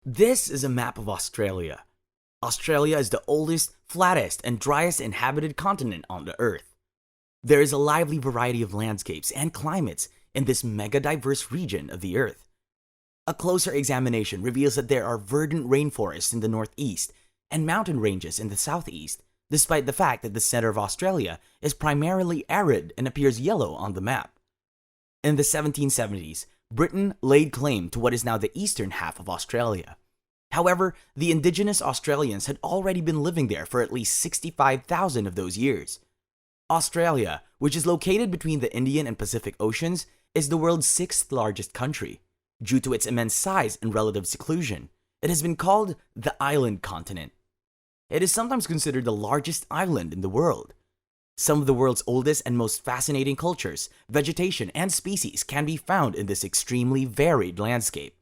This is a map of Australia. Australia is the oldest, flattest, and driest inhabited continent on the Earth. There is a lively variety of landscapes and climates in this mega-diverse region of the Earth. A closer examination reveals that there are verdant rainforests in the northeast and mountain ranges in the southeast, despite the fact that the center of Australia is primarily arid and appears yellow on the map. In the 1770s, Britain laid claim to what is now the eastern half of Australia. However, the indigenous Australians had already been living there for at least 65,000 of those years. Australia, which is located between the Indian and Pacific Oceans, is the world's sixth largest country. Due to its immense size and relative seclusion, it has been called the island continent. It is sometimes considered the largest island in the world. Some of the world's oldest and most fascinating cultures, vegetation, and species can be found in this extremely varied landscape.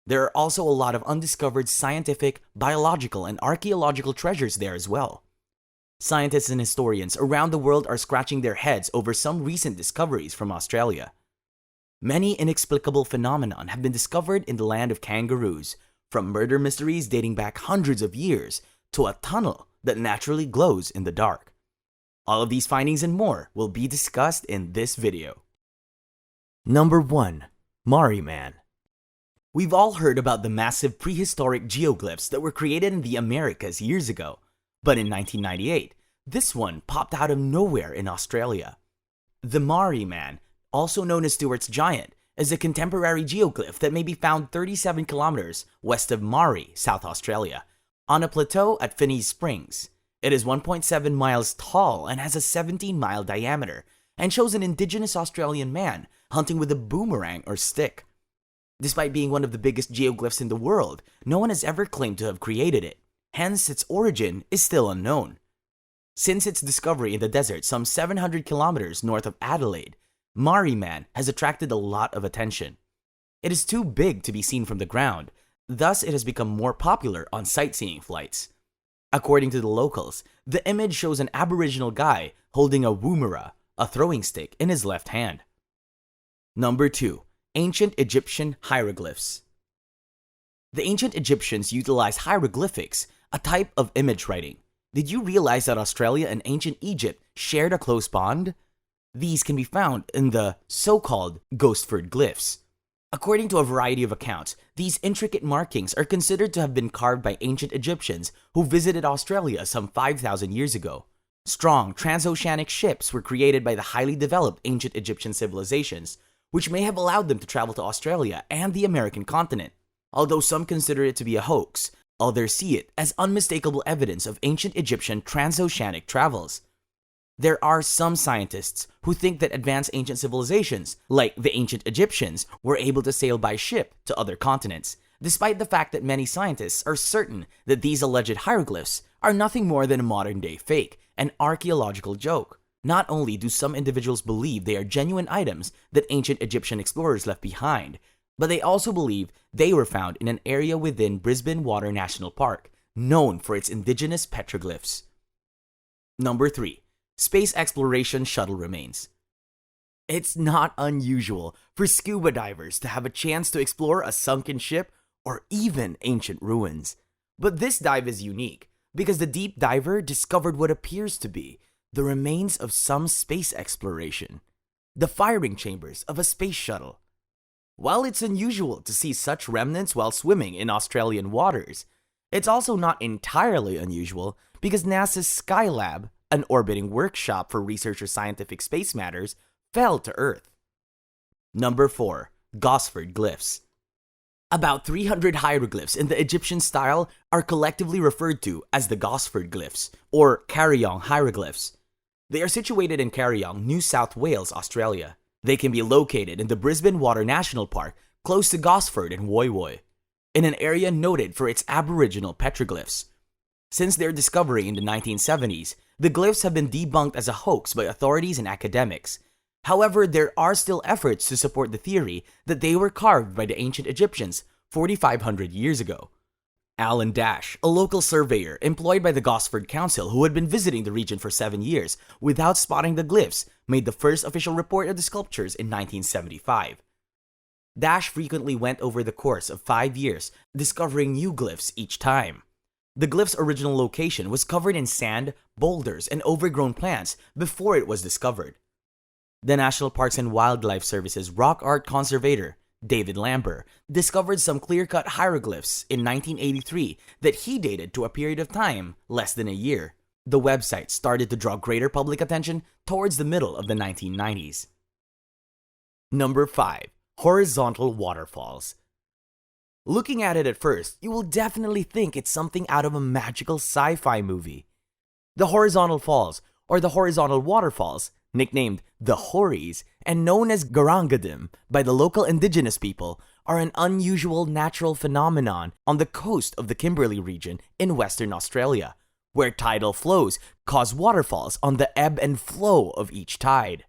There are also a lot of undiscovered scientific, biological, and archaeological treasures there as well. Scientists and historians around the world are scratching their heads over some recent discoveries from Australia. Many inexplicable phenomena have been discovered in the land of kangaroos, from murder mysteries dating back hundreds of years to a tunnel that naturally glows in the dark. All of these findings and more will be discussed in this video. Number 1. Marree Man. We've all heard about the massive prehistoric geoglyphs that were created in the Americas years ago, but in 1998, this one popped out of nowhere in Australia. The Marree Man, also known as Stewart's Giant, is a contemporary geoglyph that may be found 37 kilometers west of Marree, South Australia, on a plateau at Finnies Springs. It is 1.7 miles tall and has a 17-mile diameter, and shows an indigenous Australian man hunting with a boomerang or stick. Despite being one of the biggest geoglyphs in the world, no one has ever claimed to have created it, hence its origin is still unknown. Since its discovery in the desert some 700 kilometers north of Adelaide, Marree Man has attracted a lot of attention. It is too big to be seen from the ground, thus it has become more popular on sightseeing flights. According to the locals, the image shows an Aboriginal guy holding a woomera, a throwing stick, in his left hand. Number 2. Ancient Egyptian Hieroglyphs. The ancient Egyptians utilized hieroglyphics, a type of image writing. Did you realize that Australia and ancient Egypt shared a close bond? These can be found in the so-called Gostford Glyphs. According to a variety of accounts, these intricate markings are considered to have been carved by ancient Egyptians who visited Australia some 5,000 years ago. Strong transoceanic ships were created by the highly developed ancient Egyptian civilizations, which may have allowed them to travel to Australia and the American continent. Although some consider it to be a hoax, others see it as unmistakable evidence of ancient Egyptian transoceanic travels. There are some scientists who think that advanced ancient civilizations, like the ancient Egyptians, were able to sail by ship to other continents, despite the fact that many scientists are certain that these alleged hieroglyphs are nothing more than a modern-day fake, an archeological joke. Not only do some individuals believe they are genuine items that ancient Egyptian explorers left behind, but they also believe they were found in an area within Brisbane Water National Park, known for its indigenous petroglyphs. Number 3. Space Exploration Shuttle Remains. It's not unusual for scuba divers to have a chance to explore a sunken ship or even ancient ruins. But this dive is unique because the deep diver discovered what appears to be the remains of some space exploration, the firing chambers of a space shuttle. While it's unusual to see such remnants while swimming in Australian waters, it's also not entirely unusual because NASA's Skylab, an orbiting workshop for researchers' scientific space matters, fell to Earth. Number 4. Gostford Glyphs. About 300 hieroglyphs in the Egyptian style are collectively referred to as the Gostford Glyphs, or Carryong hieroglyphs. They are situated in Carryong, New South Wales, Australia. They can be located in the Brisbane Water National Park, close to Gosford and Woy Woy, in an area noted for its Aboriginal petroglyphs. Since their discovery in the 1970s, the glyphs have been debunked as a hoax by authorities and academics. However, there are still efforts to support the theory that they were carved by the ancient Egyptians 4,500 years ago. Alan Dash, a local surveyor employed by the Gosford Council who had been visiting the region for 7 years without spotting the glyphs, made the first official report of the sculptures in 1975. Dash frequently went over the course of 5 years, discovering new glyphs each time. The glyph's original location was covered in sand, boulders, and overgrown plants before it was discovered. The National Parks and Wildlife Service's rock art conservator, David Lambert, discovered some clear-cut hieroglyphs in 1983 that he dated to a period of time less than a year. The website started to draw greater public attention towards the middle of the 1990s. Number 5. Horizontal waterfalls. Looking at it at first, you will definitely think it's something out of a magical sci-fi movie. The horizontal falls, or the horizontal waterfalls, nicknamed the Hories and known as Garangadim by the local indigenous people, are an unusual natural phenomenon on the coast of the Kimberley region in Western Australia, where tidal flows cause waterfalls on the ebb and flow of each tide.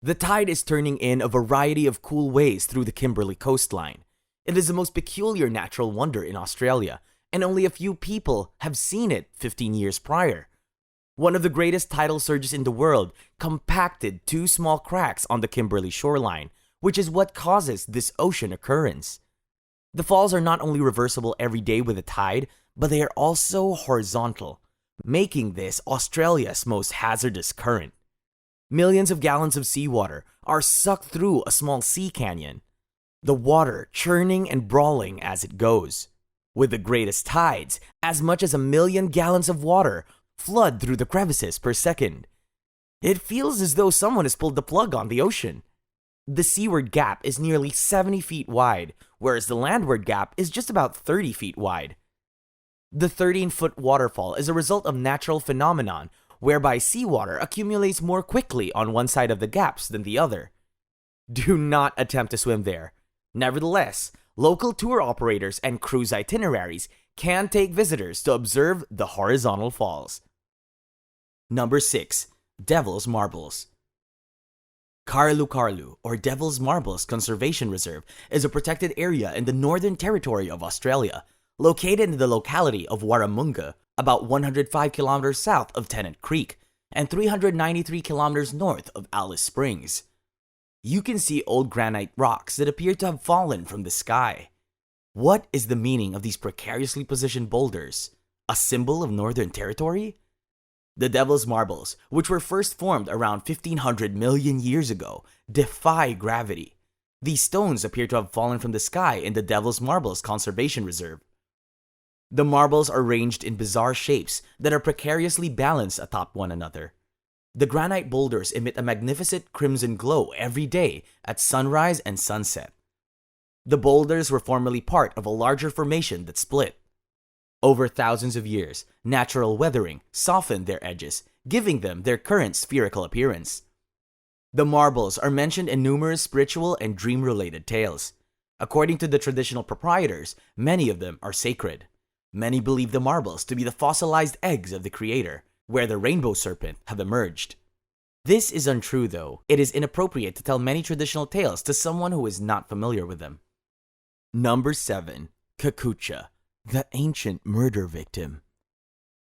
The tide is turning in a variety of cool ways through the Kimberley coastline. It is the most peculiar natural wonder in Australia, and only a few people have seen it 15 years prior. One of the greatest tidal surges in the world compacted 2 small cracks on the Kimberley shoreline, which is what causes this ocean occurrence. The falls are not only reversible every day with the tide, but they are also horizontal, making this Australia's most hazardous current. Millions of gallons of seawater are sucked through a small sea canyon, the water churning and brawling as it goes. With the greatest tides, as much as 1 million gallons of water flood through the crevices per second. It feels as though someone has pulled the plug on the ocean. The seaward gap is nearly 70 feet wide, whereas the landward gap is just about 30 feet wide. The 13-foot waterfall is a result of natural phenomenon whereby seawater accumulates more quickly on one side of the gaps than the other. Do not attempt to swim there. Nevertheless, local tour operators and cruise itineraries can take visitors to observe the horizontal falls. Number 6. Devil's Marbles. Karlu Karlu, or Devil's Marbles Conservation Reserve, is a protected area in the Northern Territory of Australia, located in the locality of Warramunga, about 105 kilometers south of Tennant Creek and 393 kilometers north of Alice Springs. You can see old granite rocks that appear to have fallen from the sky. What is the meaning of these precariously positioned boulders? A symbol of Northern Territory? The Devil's Marbles, which were first formed around 1500 million years ago, defy gravity. These stones appear to have fallen from the sky in the Devil's Marbles Conservation Reserve. The marbles are arranged in bizarre shapes that are precariously balanced atop one another. The granite boulders emit a magnificent crimson glow every day at sunrise and sunset. The boulders were formerly part of a larger formation that split. Over thousands of years, natural weathering softened their edges, giving them their current spherical appearance. The marbles are mentioned in numerous spiritual and dream-related tales. According to the traditional proprietors, many of them are sacred. Many believe the marbles to be the fossilized eggs of the Creator, where the rainbow serpent have emerged. This is untrue, though. It is inappropriate to tell many traditional tales to someone who is not familiar with them. Number 7. Kakucha, the ancient murder victim.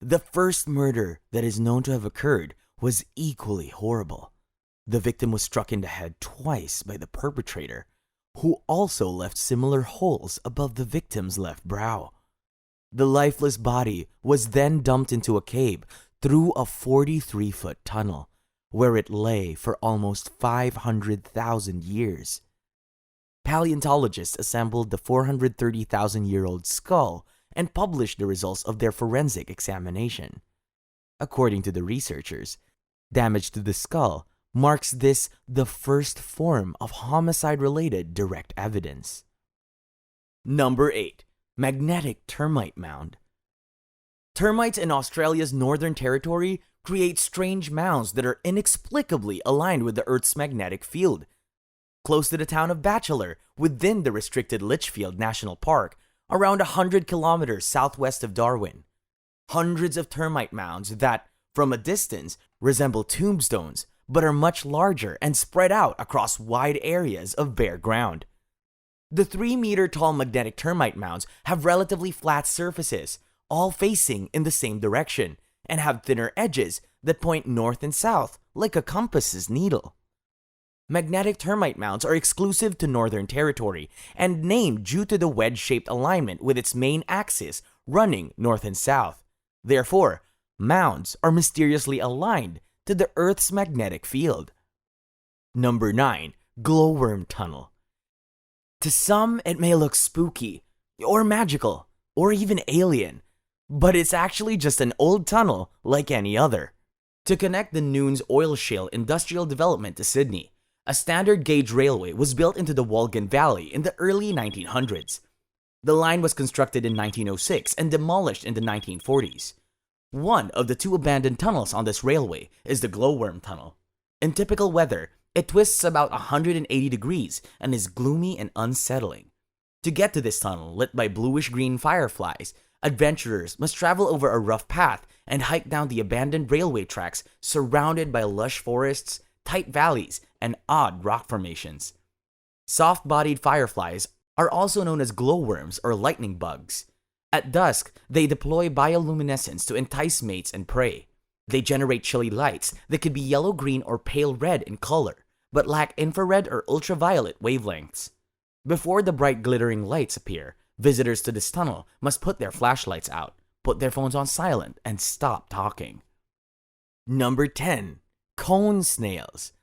The first murder that is known to have occurred was equally horrible. The victim was struck in the head twice by the perpetrator, who also left similar holes above the victim's left brow. The lifeless body was then dumped into a cave through a 43-foot tunnel, where it lay for almost 500,000 years. Paleontologists assembled the 430,000-year-old skull and published the results of their forensic examination. According to the researchers, damage to the skull marks this the first form of homicide-related direct evidence. Number 8. Magnetic termite mound. Termites in Australia's Northern Territory create strange mounds that are inexplicably aligned with the Earth's magnetic field. Close to the town of Batchelor, within the restricted Litchfield National Park, around 100 kilometers southwest of Darwin, hundreds of termite mounds that, from a distance, resemble tombstones, but are much larger and spread out across wide areas of bare ground. The 3-meter-tall magnetic termite mounds have relatively flat surfaces, all facing in the same direction, and have thinner edges that point north and south like a compass's needle. Magnetic termite mounds are exclusive to Northern Territory and named due to the wedge-shaped alignment with its main axis running north and south. Therefore, mounds are mysteriously aligned to the Earth's magnetic field. Number 9. Glowworm Tunnel. To some, it may look spooky, or magical, or even alien, but it's actually just an old tunnel like any other. To connect the Noon's oil shale industrial development to Sydney, a standard gauge railway was built into the Wolgan Valley in the early 1900s. The line was constructed in 1906 and demolished in the 1940s. One of the two abandoned tunnels on this railway is the Glowworm Tunnel. In typical weather, it twists about 180 degrees and is gloomy and unsettling. To get to this tunnel, lit by bluish-green fireflies, adventurers must travel over a rough path and hike down the abandoned railway tracks surrounded by lush forests, tight valleys, and odd rock formations. Soft-bodied fireflies are also known as glowworms or lightning bugs. At dusk, they deploy bioluminescence to entice mates and prey. They generate chilly lights that could be yellow-green or pale red in color, but lack infrared or ultraviolet wavelengths. Before the bright glittering lights appear, visitors to this tunnel must put their flashlights out, put their phones on silent, and stop talking. Number 10. Cone snails.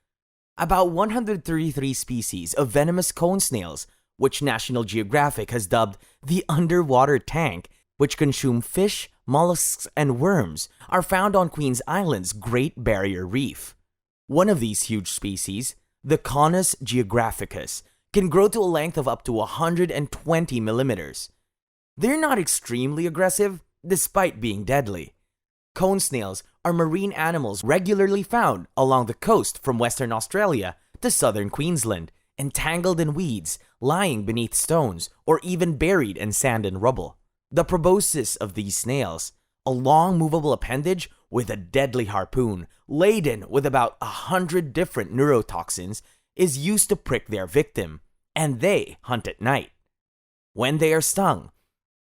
About 133 species of venomous cone snails, which National Geographic has dubbed the underwater tank, which consume fish, mollusks, and worms, are found on Queen's Island's Great Barrier Reef. One of these huge species, the Conus geographicus, can grow to a length of up to 120 millimeters. They're not extremely aggressive, despite being deadly. Cone snails are marine animals regularly found along the coast from Western Australia to southern Queensland, entangled in weeds, lying beneath stones, or even buried in sand and rubble. The proboscis of these snails, a long movable appendage with a deadly harpoon laden with about 100 different neurotoxins, is used to prick their victim, and they hunt at night. When they are stung,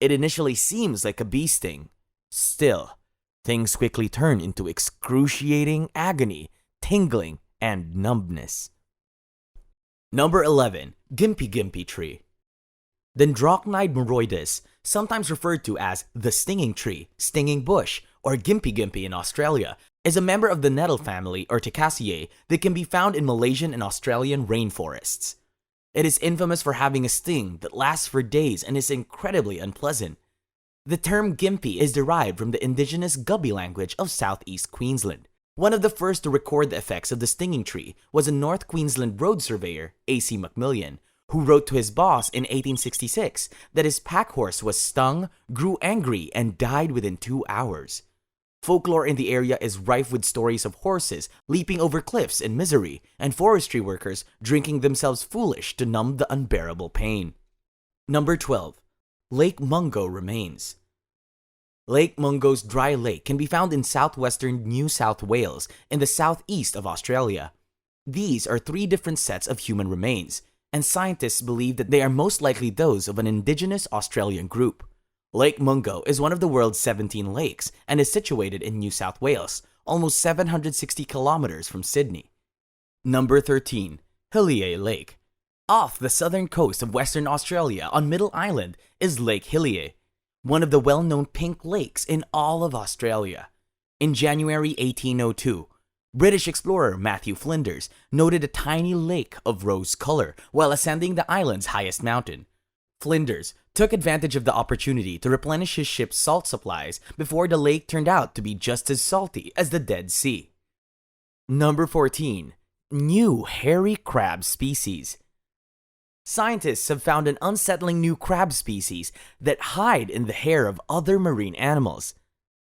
it initially seems like a bee sting. Still, things quickly turn into excruciating agony, tingling, and numbness. Number 11. Gimpy tree. Dendrocnide moroides, sometimes referred to as the stinging tree, stinging bush, or Gimpy in Australia, is a member of the nettle family Urticaceae that can be found in Malaysian and Australian rainforests. It is infamous for having a sting that lasts for days and is incredibly unpleasant. The term Gimpy is derived from the indigenous Gubbi language of southeast Queensland. One of the first to record the effects of the stinging tree was a North Queensland road surveyor, A.C. Macmillan, who wrote to his boss in 1866 that his pack horse was stung, grew angry, and died within 2 hours. Folklore in the area is rife with stories of horses leaping over cliffs in misery and forestry workers drinking themselves foolish to numb the unbearable pain. Number 12. Lake Mungo remains. Lake Mungo's dry lake can be found in southwestern New South Wales in the southeast of Australia. These are 3 different sets of human remains, and scientists believe that they are most likely those of an indigenous Australian group. Lake Mungo is one of the world's 17 lakes and is situated in New South Wales, almost 760 kilometers from Sydney. Number 13. Hillier Lake. Off the southern coast of Western Australia on Middle Island is Lake Hillier, one of the well-known pink lakes in all of Australia. In January 1802, British explorer Matthew Flinders noted a tiny lake of rose color while ascending the island's highest mountain. Flinders took advantage of the opportunity to replenish his ship's salt supplies before the lake turned out to be just as salty as the Dead Sea. Number 14. New hairy crab species. Scientists have found an unsettling new crab species that hide in the hair of other marine animals.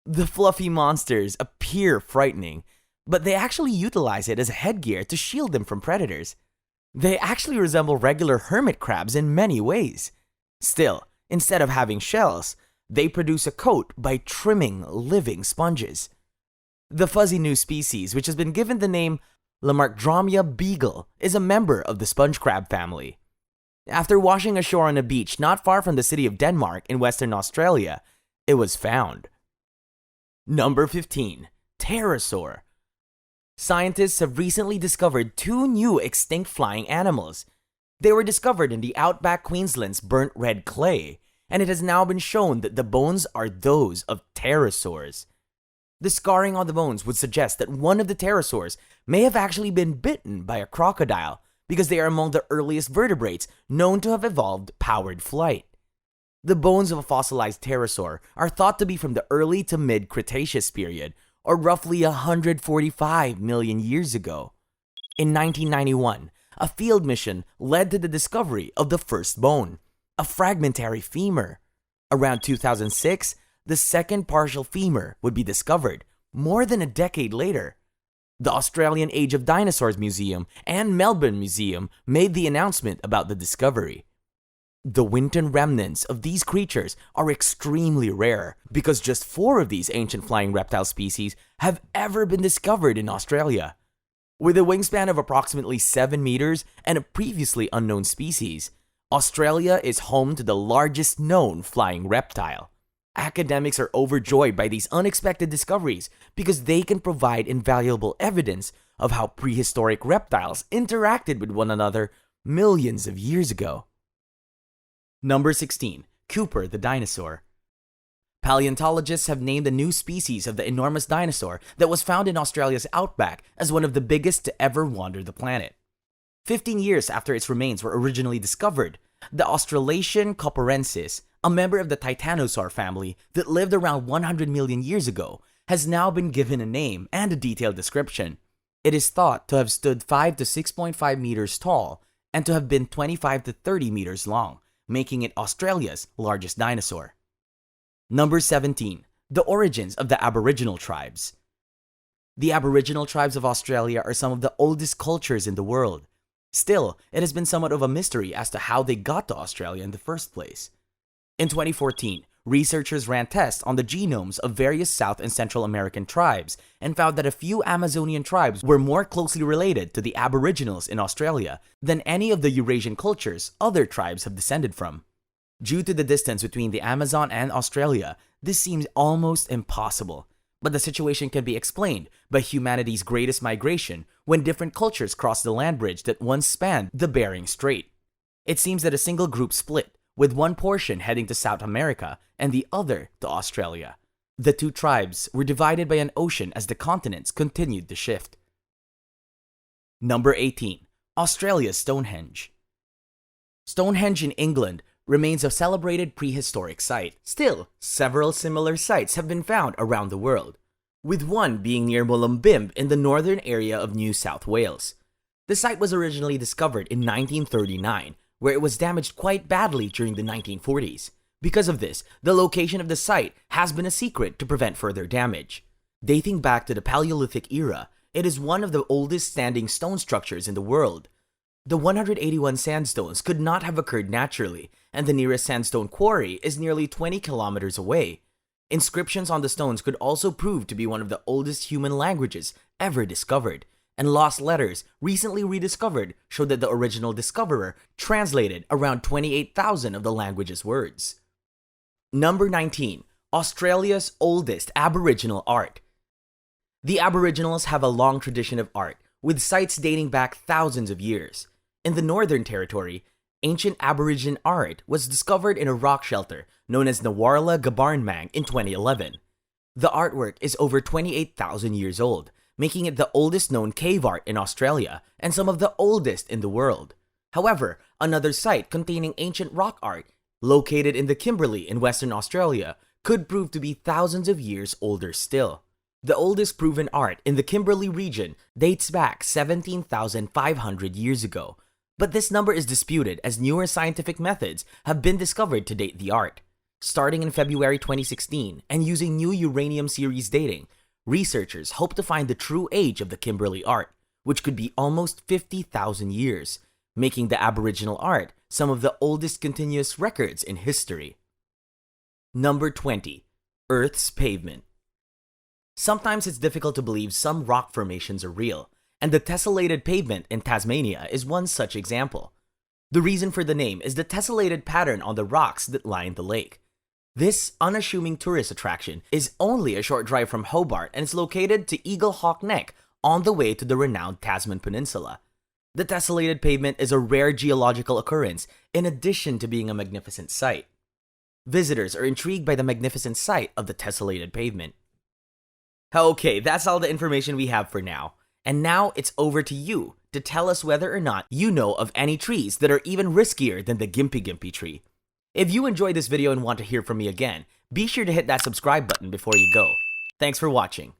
The fluffy monsters appear frightening, but they actually utilize it as a headgear to shield them from predators. They actually resemble regular hermit crabs in many ways. Still, instead of having shells, they produce a coat by trimming living sponges. The fuzzy new species, which has been given the name Lamarckdromia beagle, is a member of the sponge crab family. After washing ashore on a beach not far from the city of Denmark in Western Australia, it was found. Number 15. Pterosaur. Scientists have recently discovered two new extinct flying animals. They were discovered in the outback Queensland's burnt red clay, and it has now been shown that the bones are those of pterosaurs. The scarring on the bones would suggest that one of the pterosaurs may have actually been bitten by a crocodile, because they are among the earliest vertebrates known to have evolved powered flight. The bones of a fossilized pterosaur are thought to be from the early to mid-Cretaceous period, or roughly 145 million years ago. In 1991, a field mission led to the discovery of the first bone, a fragmentary femur. Around 2006, the second partial femur would be discovered, more than a decade later. The Australian Age of Dinosaurs Museum and Melbourne Museum made the announcement about the discovery. The Winton remnants of these creatures are extremely rare because just 4 of these ancient flying reptile species have ever been discovered in Australia. With a wingspan of approximately 7 meters and a previously unknown species, Australia is home to the largest known flying reptile. Academics are overjoyed by these unexpected discoveries because they can provide invaluable evidence of how prehistoric reptiles interacted with one another millions of years ago. Number 16. Cooper the dinosaur. Paleontologists have named a new species of the enormous dinosaur that was found in Australia's outback as one of the biggest to ever wander the planet. 15 years after its remains were originally discovered, the Australasian cooperensis, a member of the Titanosaur family that lived around 100 million years ago, has now been given a name and a detailed description. It is thought to have stood 5 to 6.5 meters tall and to have been 25 to 30 meters long, making it Australia's largest dinosaur. Number 17. The origins of the Aboriginal tribes. The Aboriginal tribes of Australia are some of the oldest cultures in the world. Still, it has been somewhat of a mystery as to how they got to Australia in the first place. In 2014, researchers ran tests on the genomes of various South and Central American tribes and found that a few Amazonian tribes were more closely related to the Aboriginals in Australia than any of the Eurasian cultures other tribes have descended from. Due to the distance between the Amazon and Australia, this seems almost impossible, but the situation can be explained by humanity's greatest migration when different cultures crossed the land bridge that once spanned the Bering Strait. It seems that a single group split, with one portion heading to South America and the other to Australia. The two tribes were divided by an ocean as the continents continued to shift. Number 18. Australia's Stonehenge. Stonehenge in England remains a celebrated prehistoric site. Still, several similar sites have been found around the world, with one being near Mullumbimby in the northern area of New South Wales. The site was originally discovered in 1939, where it was damaged quite badly during the 1940s. Because of this, the location of the site has been a secret to prevent further damage. Dating back to the Paleolithic era, it is one of the oldest standing stone structures in the world. The 181 sandstones could not have occurred naturally, and the nearest sandstone quarry is nearly 20 kilometers away. Inscriptions on the stones could also prove to be one of the oldest human languages ever discovered, and lost letters recently rediscovered show that the original discoverer translated around 28,000 of the language's words. Number 19. Australia's oldest Aboriginal art. The Aboriginals have a long tradition of art, with sites dating back thousands of years. In the Northern Territory, ancient Aboriginal art was discovered in a rock shelter known as Nawarla Gabarnmang in 2011. The artwork is over 28,000 years old, making it the oldest known cave art in Australia and some of the oldest in the world. However, another site containing ancient rock art, located in the Kimberley in Western Australia, could prove to be thousands of years older still. The oldest proven art in the Kimberley region dates back 17,500 years ago, but this number is disputed as newer scientific methods have been discovered to date the art. Starting in February 2016 and using new uranium series dating, researchers hope to find the true age of the Kimberley art, which could be almost 50,000 years, making the Aboriginal art some of the oldest continuous records in history. Number 20. Earth's Pavement. Sometimes it's difficult to believe some rock formations are real, and the tessellated pavement in Tasmania is one such example. The reason for the name is the tessellated pattern on the rocks that line the lake. This unassuming tourist attraction is only a short drive from Hobart and is located to Eagle Hawk Neck on the way to the renowned Tasman Peninsula. The tessellated pavement is a rare geological occurrence in addition to being a magnificent sight. Visitors are intrigued by the magnificent sight of the tessellated pavement. Okay, that's all the information we have for now. And now it's over to you to tell us whether or not you know of any trees that are even riskier than the Gimpy tree. If you enjoyed this video and want to hear from me again, be sure to hit that subscribe button before you go. Thanks for watching.